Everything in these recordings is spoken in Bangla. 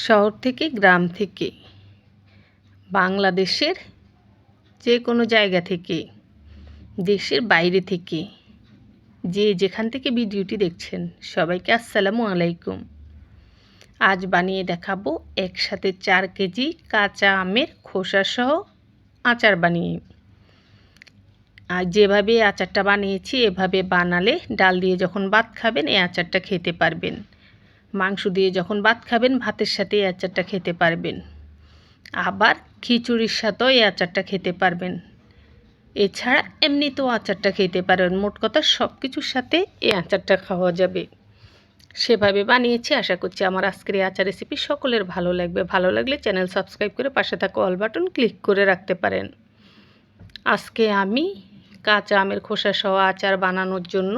শহর থেকে গ্রাম থেকে বাংলাদেশের যে কোনো জায়গা থেকে দেশের বাইরে থেকে যে যেখান থেকে ভিডিওটি দেখছেন সবাইকে আসসালামু আলাইকুম। আজ বানিয়ে দেখাবো একসাথে 4 কেজি কাঁচা আমের খোসাসহ আচার বানিয়ে। আর যেভাবে আচারটা বানিয়েছি এভাবে বানালে ডাল দিয়ে যখন ভাত খাবেন এই আচারটা খেতে পারবেন, মাংস দিয়ে যখন ভাত খাবেন ভাতের সাথে এই আচারটা খেতে পারবেন, আবার খিচুড়ির সাথেও এই আচারটা খেতে পারবেন, এছাড়া এমনিতেও আচারটা খেতে পারবেন। মোট কথা সব কিছুর সাথে এই আচারটা খাওয়া যাবে। সেভাবে বানিয়েছি। আশা করছি আমার আজকের এই আচার রেসিপি সকলের ভালো লাগবে। ভালো লাগলে চ্যানেল সাবস্ক্রাইব করে পাশে থাকা অল বাটন ক্লিক করে রাখতে পারেন। আজকে আমি কাঁচা আমের খোসা সহ আচার বানানোর জন্য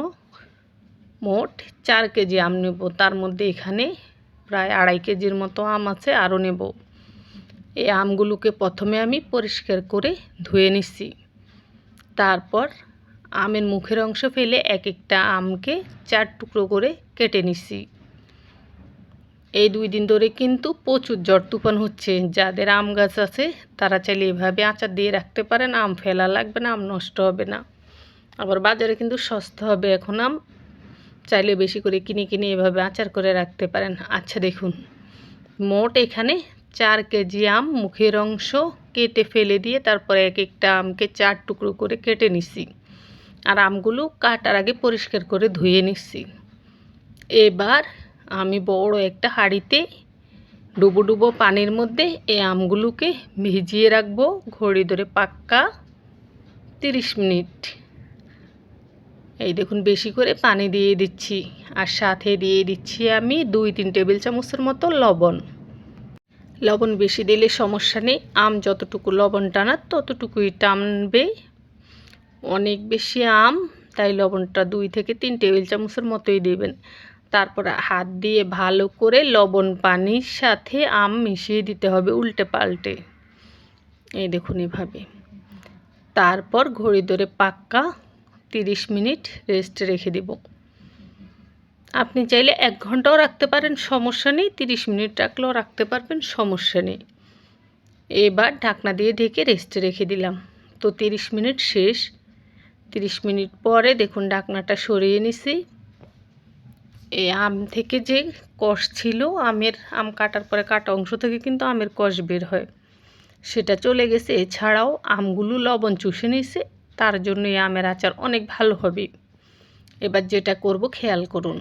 মোট 4 কেজি আম নেব। তার মধ্যে এখানে প্রায় 2.5 কেজির মতো আম আছে, আরও নেব। এই আমগুলোকে প্রথমে আমি পরিষ্কার করে ধুয়ে নিচ্ছি। তারপর আমের মুখের অংশ ফেলে এক একটা আমকে 4 টুকরো করে কেটে নিচ্ছি। এই 2 দিন ধরে কিন্তু প্রচুর ঝড় তুফান হচ্ছে। যাদের আম গাছ আছে তারা চাইলে এভাবে আচার দিয়ে রাখতে পারেন। আম ফেলা লাগবে না, আম নষ্ট হবে না। আবার বাজারে কিন্তু সস্তা হবে এখন আম, চাইলে বেশি করে কিনে এভাবে আচার করে রাখতে পারেন। আচ্ছা দেখুন, মোট এখানে 4 কেজি আম মুখের অংশ কেটে ফেলে দিয়ে তারপরে এক একটা আমকে 4 টুকরো করে কেটে নিচ্ছি। আর আমগুলো কাটার আগে পরিষ্কার করে ধুয়ে নিচ্ছি। এবার আমি বড় একটা হাঁড়িতে ডুবো ডুবো পানির মধ্যে এই আমগুলোকে ভিজিয়ে রাখবো ঘড়ি ধরে পাক্কা 30 মিনিট। এই দেখুন বেশি করে পানি দিয়ে দিচ্ছি, আর সাথে দিয়ে দিচ্ছি আমি 2-3 টেবিল চামচের মতো লবণ। লবণ বেশি দিলে সমস্যা নেই, আম যতটুকু লবণ টানার ততটুকুই টানবে। অনেক বেশি আম তাই লবণটা 2 থেকে 3 টেবিল চামচের মতোই দেবেন। তারপর হাত দিয়ে ভালো করে লবণ পানির সাথে আম মিশিয়ে দিতে হবে উল্টে পাল্টে। এই দেখুন এভাবে। তারপর ঘড়ি ধরে পাক্কা 30 মিনিট রেস্ট রেখে দেব। আপনি চাইলে 1 ঘন্টাও রাখতে পারেন, সমস্যা নেই। 30 মিনিট রাখলেও রাখতে পারবেন, সমস্যা নেই। এবার ঢাকনা দিয়ে ঢেকে রেস্টে রেখে দিলাম। তো 30 মিনিট শেষ। 30 মিনিট পরে দেখুন ঢাকনাটা সরিয়ে নিছি। এই আম থেকে যে কষ ছিল, আম কাটার পরে কাটা অংশ থেকে কিন্তু আমের কষ বের হয়, সেটা চলে গেছে। এছাড়াও আমগুলো লবণ চুষে নিছে, তার জন্য এই আমের আচার অনেক ভালো হবে। এবার যেটা করব খেয়াল করুন,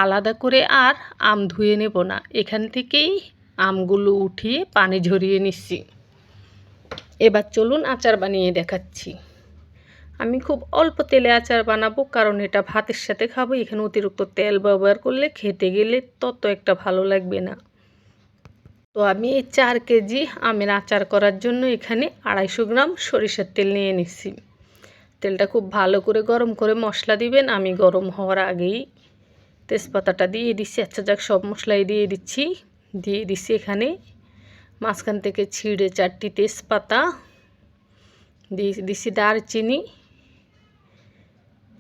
আলাদা করে আর আম ধুয়ে নেব না, এখান থেকেই আমগুলো উঠিয়ে পানি ঝরিয়ে নিচ্ছি। এবার চলুন আচার বানিয়ে দেখাচ্ছি। আমি খুব অল্প তেলে আচার বানাবো, কারণ এটা ভাতের সাথে খাবো। এখানে অতিরিক্ত তেল ব্যবহার করলে খেতে গেলে তত একটা ভালো লাগবে না। তো আমি এই 4 কেজি আমের আচার করার জন্য এখানে 250 গ্রাম সরিষার তেল নিয়ে নিচ্ছি। তেলটা খুব ভালো করে গরম করে মশলা দিবেন। আমি গরম হওয়ার আগেই তেজপাতাটা দিয়ে দিচ্ছি। আচ্ছা যাক, সব মশলাই দিয়ে দিচ্ছি এখানে মাঝখান থেকে ছিঁড়ে 4টি তেজপাতা দিয়ে দিচ্ছি, দারচিনি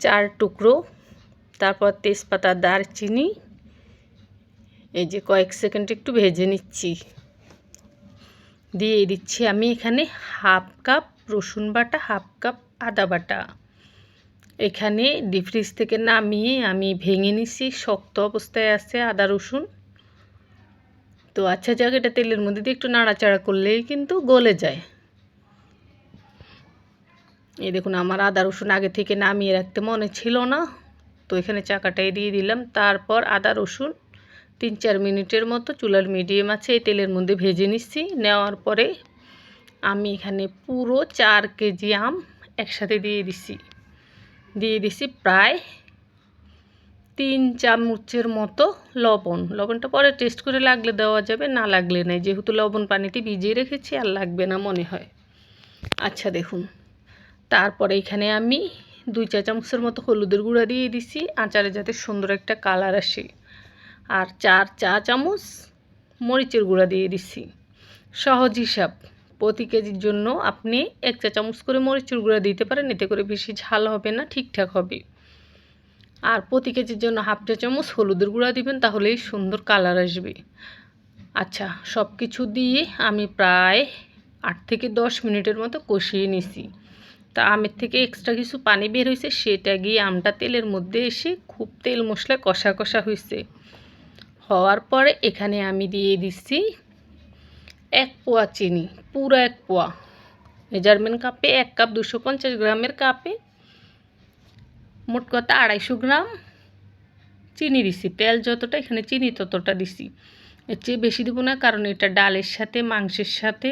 4 টুকরো, তারপর তেজপাতা দারচিনি এই যে কয়েক সেকেন্ড একটু ভেজে নিচ্ছি। দিয়ে দিচ্ছি আমি এখানে 1/2 কাপ রসুন বাটা, 1/2 কাপ আদা বাটা। এখানে ডিপ ফ্রিজ থেকে নামিয়ে আমি ভেঙে নিচ্ছি, শক্ত অবস্থায় আছে আদা রসুন। তো আচ্ছা যাক, এটা তেলের মধ্যে দিয়ে একটু নাড়াচাড়া করলেই কিন্তু গলে যায়। এই দেখুন আমার আদা রসুন আগে থেকে নামিয়ে রাখতে মনে ছিল না, তো এখানে চাকাটাই দিয়ে দিলাম। তারপর আদা রসুন 3-4 মিনিটের মতো চুলার মিডিয়াম আছে এই তেলের মধ্যে ভেজে নিচ্ছি। নেওয়ার পরে আমি এখানে পুরো 4 কেজি আম একসাথে দিয়ে দিচ্ছি প্রায় 3 চামচের মতো লবণ। লবণটা পরে টেস্ট করে লাগলে দেওয়া যাবে, না লাগলে নাই, যেহেতু লবণ পানিতে ভিজিয়ে রেখেছি আর লাগবে না মনে হয়। আচ্ছা দেখুন, তারপরে এখানে আমি 2 চা চামচের মতো হলুদের গুঁড়া দিয়ে দিচ্ছি আচারে যাতে সুন্দর একটা কালার আসে। আর 4 চা চামচ মরিচের গুঁড়া দিয়ে দিচ্ছি। সহজ হিসাব, প্রতি কেজির জন্য আপনি 1 চা চামচ করে মরিচের গুঁড়া দিতে পারেন, এতে করে বেশি ঝাল হবে না, ঠিকঠাক হবে। আর প্রতি কেজির জন্য 1/2 চা চামচ হলুদের গুঁড়া দিবেন, তাহলেই সুন্দর কালার আসবে। আচ্ছা, সব কিছু দিয়ে আমি প্রায় 8 থেকে 10 মিনিটের মতো কষিয়ে নিছি। তা আমের থেকে এক্সট্রা কিছু পানি বের হয়েছে, সেটা গিয়ে আমটা তেলের মধ্যে এসে খুব তেল মশলা কষা কষা হয়েছে। হওয়ার পরে এখানে আমি দিয়ে দিচ্ছি 1 পোয়া চিনি, পুরো 1 পোয়া। মেজারমেন্ট কাপে 1 কাপ 250 গ্রামের কাপে মোট কথা 250 গ্রাম চিনি দিছি। তেল যতটা এখানে চিনি ততটা দিছি। এর চেয়ে বেশি দেবো না, কারণ এটা ডালের সাথে, মাংসের সাথে,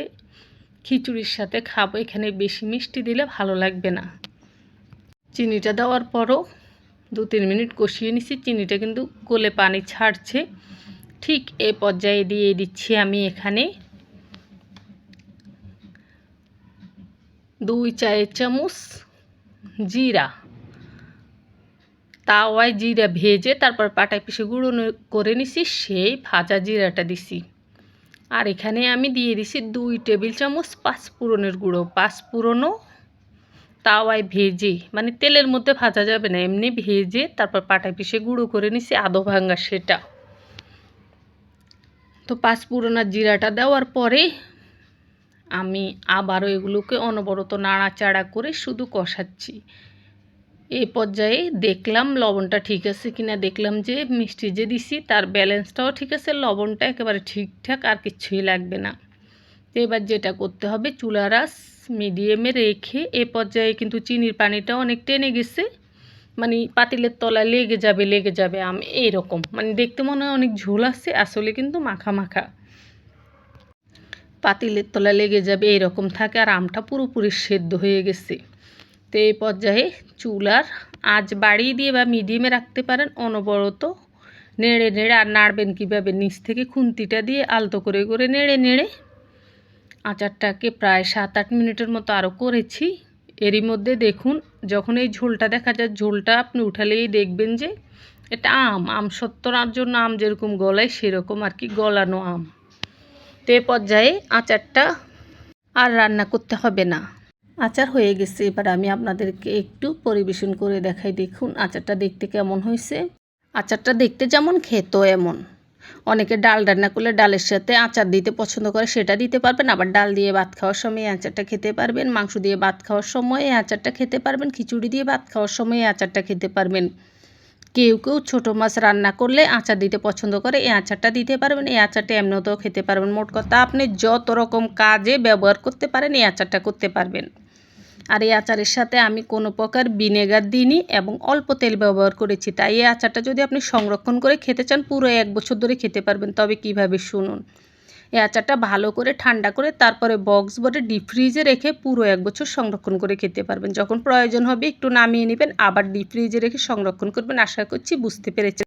খিচুড়ির সাথে খাবো। এখানে বেশি মিষ্টি দিলে ভালো লাগবে না। চিনিটা দেওয়ার পরও 2-3 মিনিট কষিয়ে নিছি। চিনিটা কিন্তু গলে পানি ছাড়ছে। ঠিক এ পর্যায়ে দিয়ে দিচ্ছি আমি এখানে 2 চায়ের চামচ জিরা। তাওয়ায় জিরা ভেজে তারপর পাটায় পিষে গুঁড়ো করে নিছি, সেই ভাজা জিরাটা দিছি। আর এখানে আমি দিয়ে দিছি 2 টেবিল চামচ পাঁচফোড়নের গুঁড়ো। পাঁচফোড়নও তাওয়ায় ভেজে, মানে তেলের মধ্যে ভাজা যাবে না, এমনি ভেজে তারপর পাটায় পিষে গুঁড়ো করে নিছি আধো ভাঙা সেটা। তো পাঁচফোড়ন আর জিরাটা দেওয়ার পরে আমি আবারও এগুলোকে অনবরত নাড়াচাড়া করে শুধু কষাচ্ছি। এই পর্যায়ে দেখলাম লবণটা ঠিক আছে কিনা, দেখলাম যে মিষ্টি যে দিছি তার ব্যালেন্সটাও ঠিক আছে, লবণটা একেবারে ঠিকঠাক, আর কিছুই লাগবে না। তো এবার যেটা করতে হবে, চুলার আঁচ মিডিয়ামে রেখে, এ পর্যায়ে কিন্তু চিনির পানিটা অনেক টেনে গেছে, মানে পাতিলের তলায় লেগে যাবে আমি এইরকম, মানে দেখতে মনে হয় অনেক ঝোল আছে, আসলে কিন্তু মাখা মাখা, পাতিলের তলায় লেগে যাবে এইরকম থাকে, আর আমটা পুরোপুরি সেদ্ধ হয়ে গেছে। তো এই পর্যায়ে চুলার আঁচ বাড়িয়ে দিয়ে বা মিডিয়ামে রাখতে পারেন, অনবরত নেড়ে নেড়ে, আর নাড়বেন কীভাবে, নিচ থেকে খুন্তিটা দিয়ে আলতো করে করে নেড়ে নেড়ে আচারটাকে প্রায় 7-8 মিনিটের মতো আরও করেছি। এরই মধ্যে দেখুন, যখন এই ঝোলটা দেখা যায়, ঝোলটা আপনি উঠালেই দেখবেন যে এটা আম সত্তরার জন্য আম যেরকম গলায় সেরকম আর কি গলানো আম। তো এ পর্যায়ে আচারটা আর রান্না করতে হবে না, আচার হয়ে গেছে। এবার আমি আপনাদেরকে একটু পরিবেশন করে দেখাই। দেখুন আচারটা দেখতে কেমন হয়েছে। আচারটা দেখতে যেমন খেতেও এমন। অনেকে ডাল রান্না করলে ডালের সাথে আচার দিতে পছন্দ করে, সেটা দিতে পারবেন। আবার ডাল দিয়ে ভাত খাওয়ার সময় এই আচারটা খেতে পারবেন, মাংস দিয়ে ভাত খাওয়ার সময় এই আচারটা খেতে পারবেন, খিচুড়ি দিয়ে ভাত খাওয়ার সময় এই আচারটা খেতে পারবেন। কেউ কেউ ছোটো মাছ রান্না করলে আচার দিতে পছন্দ করে, এই আচারটা দিতে পারবেন। এই আচারটা এমনিতেও খেতে পারবেন। মোট কথা আপনি যত রকম কাজে ব্যবহার করতে পারেন এই আচারটা করতে পারবেন। আর এই আচারের সাথে আমি কোনো প্রকার ভিনেগার দিইনি এবং অল্প তেল ব্যবহার করেছি। তাই এই আচারটা যদি আপনি সংরক্ষণ করে খেতে চান, পুরো 1 বছর ধরে খেতে পারবেন। তবে কিভাবে শুনুন, এই আচারটা ভালো করে ঠান্ডা করে তারপরে বক্স ভরে ডিপ ফ্রিজে রেখে পুরো 1 বছর সংরক্ষণ করে খেতে পারবেন। যখন প্রয়োজন হবে একটু নামিয়ে নেবেন, আবার ডিপ ফ্রিজে রেখে সংরক্ষণ করবেন। আশা করছি বুঝতে পেরেছেন।